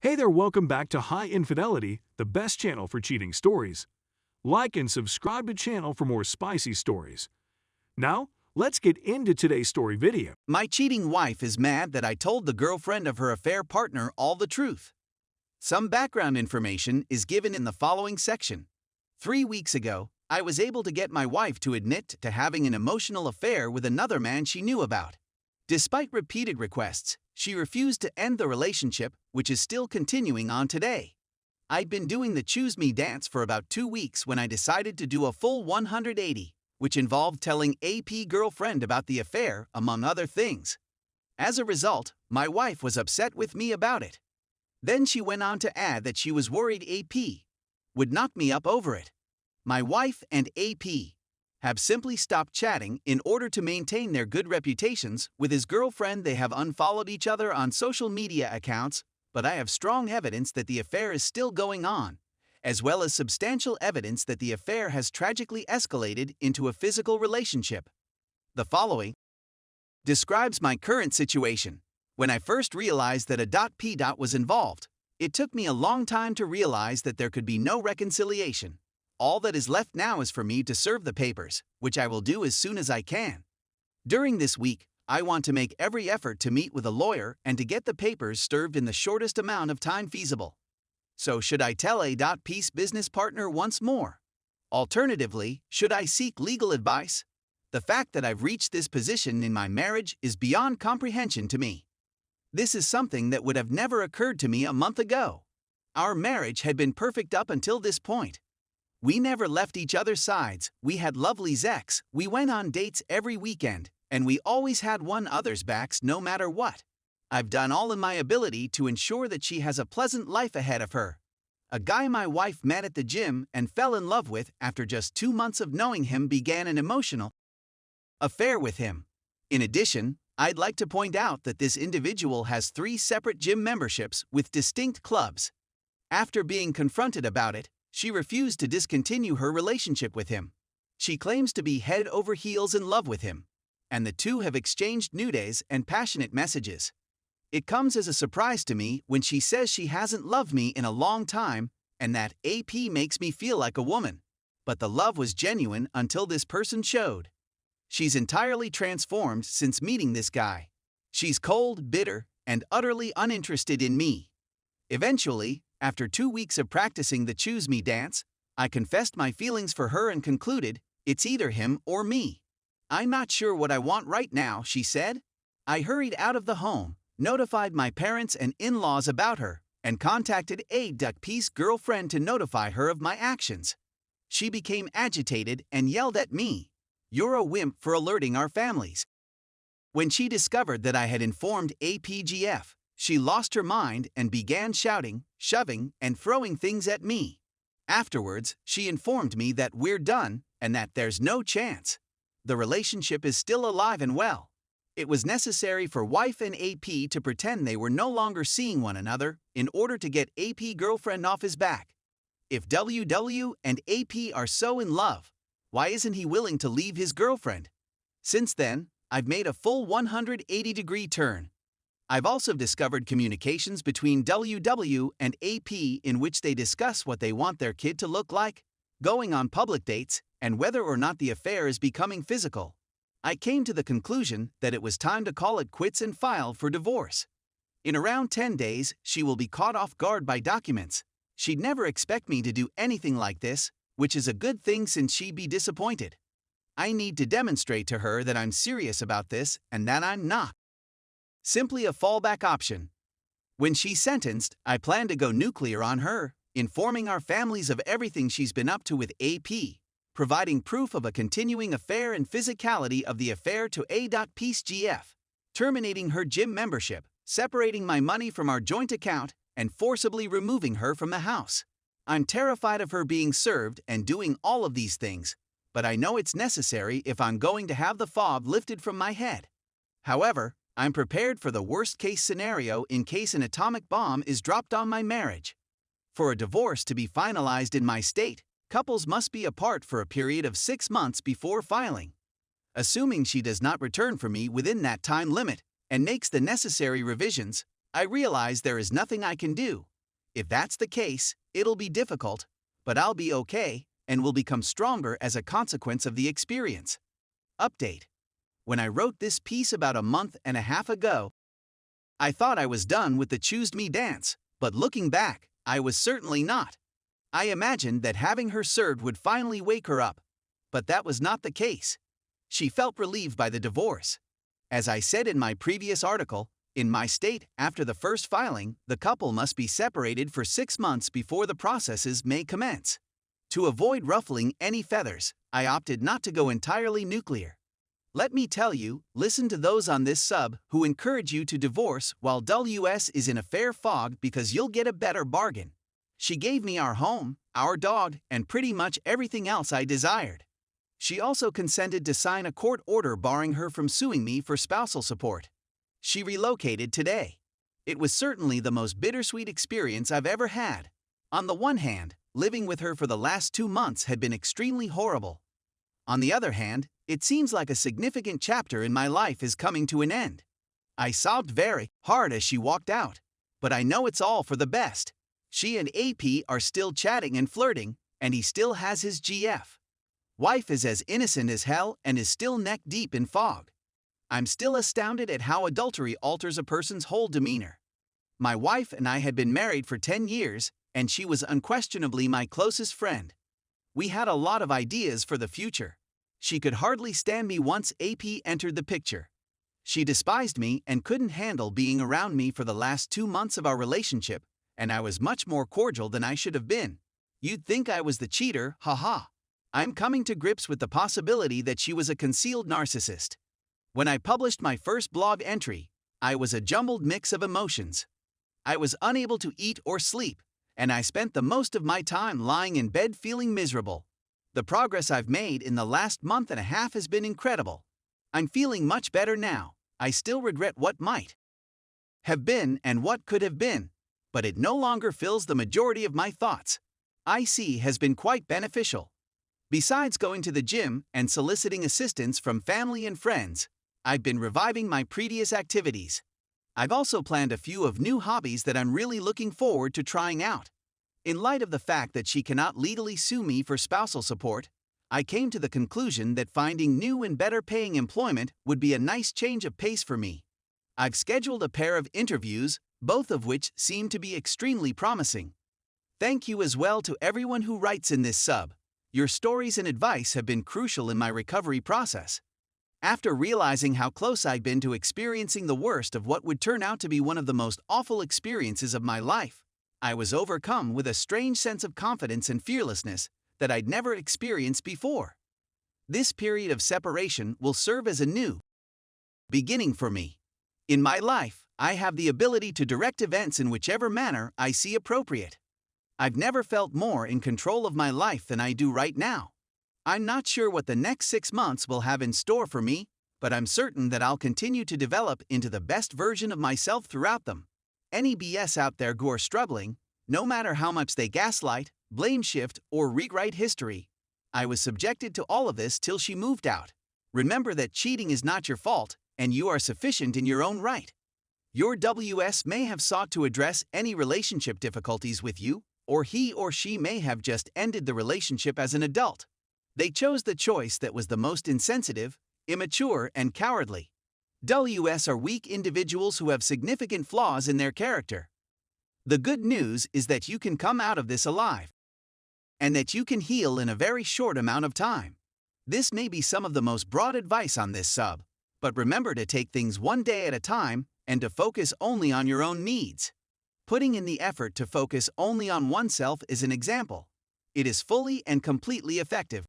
Hey there, welcome back to High Infidelity, the best channel for cheating stories. Like and subscribe to channel for more spicy stories. Now, let's get into today's story video. My cheating wife is mad that I told the girlfriend of her affair partner all the truth. Some background information is given in the following section. 3 weeks ago, I was able to get my wife to admit to having an emotional affair with another man she knew about. Despite repeated requests, she refused to end the relationship, which is still continuing on today. I'd been doing the Choose Me dance for about 2 weeks when I decided to do a full 180, which involved telling AP girlfriend about the affair, among other things. As a result, my wife was upset with me about it. Then she went on to add that she was worried AP would knock me up over it. My wife and AP have simply stopped chatting in order to maintain their good reputations. With his girlfriend, they have unfollowed each other on social media accounts, but I have strong evidence that the affair is still going on, as well as substantial evidence that the affair has tragically escalated into a physical relationship. The following describes my current situation. When I first realized that a .p. was involved, it took me a long time to realize that there could be no reconciliation. All that is left now is for me to serve the papers, which I will do as soon as I can. During this week, I want to make every effort to meet with a lawyer and to get the papers served in the shortest amount of time feasible. So should I tell a.p's business partner once more? Alternatively, should I seek legal advice? The fact that I've reached this position in my marriage is beyond comprehension to me. This is something that would have never occurred to me a month ago. Our marriage had been perfect up until this point. We never left each other's sides, we had lovely sex, we went on dates every weekend, and we always had one other's backs no matter what. I've done all in my ability to ensure that she has a pleasant life ahead of her. A guy my wife met at the gym and fell in love with after just 2 months of knowing him began an emotional affair with him. In addition, I'd like to point out that this individual has 3 separate gym memberships with distinct clubs. After being confronted about it, she refused to discontinue her relationship with him. She claims to be head over heels in love with him, and the two have exchanged nudes and passionate messages. It comes as a surprise to me when she says she hasn't loved me in a long time and that AP makes me feel like a woman. But the love was genuine until this person showed. She's entirely transformed since meeting this guy. She's cold, bitter, and utterly uninterested in me. Eventually, after 2 weeks of practicing the Choose Me dance, I confessed my feelings for her and concluded, it's either him or me. I'm not sure what I want right now, she said. I hurried out of the home, notified my parents and in-laws about her, and contacted a.p's girlfriend to notify her of my actions. She became agitated and yelled at me, "You're a wimp for alerting our families." When she discovered that I had informed APGF, she lost her mind and began shouting, shoving, and throwing things at me. Afterwards, she informed me that we're done and that there's no chance. The relationship is still alive and well. It was necessary for wife and AP to pretend they were no longer seeing one another in order to get AP girlfriend off his back. If WW and AP are so in love, why isn't he willing to leave his girlfriend? Since then, I've made a full 180-degree turn. I've also discovered communications between WW and AP in which they discuss what they want their kid to look like, going on public dates, and whether or not the affair is becoming physical. I came to the conclusion that it was time to call it quits and file for divorce. In around 10 days, she will be caught off guard by documents. She'd never expect me to do anything like this, which is a good thing since she'd be disappointed. I need to demonstrate to her that I'm serious about this and that I'm not simply a fallback option. When she's sentenced, I plan to go nuclear on her, informing our families of everything she's been up to with AP, providing proof of a continuing affair and physicality of the affair to a.p's GF, terminating her gym membership, separating my money from our joint account, and forcibly removing her from the house. I'm terrified of her being served and doing all of these things, but I know it's necessary if I'm going to have the fog lifted from my head. However, I'm prepared for the worst-case scenario in case an atomic bomb is dropped on my marriage. For a divorce to be finalized in my state, couples must be apart for a period of 6 months before filing. Assuming she does not return for me within that time limit and makes the necessary revisions, I realize there is nothing I can do, If that's the case, it'll be difficult, but I'll be okay and will become stronger as a consequence of the experience. Update. When I wrote this piece about a month and a half ago, I thought I was done with the Choose Me dance, but looking back, I was certainly not. I imagined that having her served would finally wake her up, but that was not the case. She felt relieved by the divorce. As I said in my previous article, in my state, after the first filing, the couple must be separated for 6 months before the processes may commence. To avoid ruffling any feathers, I opted not to go entirely nuclear. Let me tell you, listen to those on this sub who encourage you to divorce while WS is in a fair fog because you'll get a better bargain. She gave me our home, our dog, and pretty much everything else I desired. She also consented to sign a court order barring her from suing me for spousal support. She relocated today. It was certainly the most bittersweet experience I've ever had. On the one hand, living with her for the last 2 months had been extremely horrible. On the other hand, it seems like a significant chapter in my life is coming to an end. I sobbed very hard as she walked out, but I know it's all for the best. She and AP are still chatting and flirting, and he still has his GF. Wife is as innocent as hell and is still neck deep in fog. I'm still astounded at how adultery alters a person's whole demeanor. My wife and I had been married for 10 years, and she was unquestionably my closest friend. We had a lot of ideas for the future. She could hardly stand me once AP entered the picture. She despised me and couldn't handle being around me for the last 2 months of our relationship, and I was much more cordial than I should have been. You'd think I was the cheater, haha. I'm coming to grips with the possibility that she was a concealed narcissist. When I published my first blog entry, I was a jumbled mix of emotions. I was unable to eat or sleep, and I spent the most of my time lying in bed feeling miserable. The progress I've made in the last month and a half has been incredible. I'm feeling much better now. I still regret what might have been and what could have been, but it no longer fills the majority of my thoughts. IC has been quite beneficial. Besides going to the gym and soliciting assistance from family and friends, I've been reviving my previous activities. I've also planned a few of new hobbies that I'm really looking forward to trying out. In light of the fact that she cannot legally sue me for spousal support, I came to the conclusion that finding new and better paying employment would be a nice change of pace for me. I've scheduled a pair of interviews, both of which seem to be extremely promising. Thank you as well to everyone who writes in this sub. Your stories and advice have been crucial in my recovery process. After realizing how close I'd been to experiencing the worst of what would turn out to be one of the most awful experiences of my life, I was overcome with a strange sense of confidence and fearlessness that I'd never experienced before. This period of separation will serve as a new beginning for me. In my life, I have the ability to direct events in whichever manner I see appropriate. I've never felt more in control of my life than I do right now. I'm not sure what the next 6 months will have in store for me, but I'm certain that I'll continue to develop into the best version of myself throughout them. Any BS out there who are struggling, no matter how much they gaslight, blame shift, or rewrite history. I was subjected to all of this till she moved out. Remember that cheating is not your fault, and you are sufficient in your own right. Your WS may have sought to address any relationship difficulties with you, or he or she may have just ended the relationship as an adult. They chose the choice that was the most insensitive, immature, and cowardly. WS are weak individuals who have significant flaws in their character. The good news is that you can come out of this alive, and that you can heal in a very short amount of time. This may be some of the most broad advice on this sub, but remember to take things one day at a time and to focus only on your own needs. Putting in the effort to focus only on oneself is an example. It is fully and completely effective.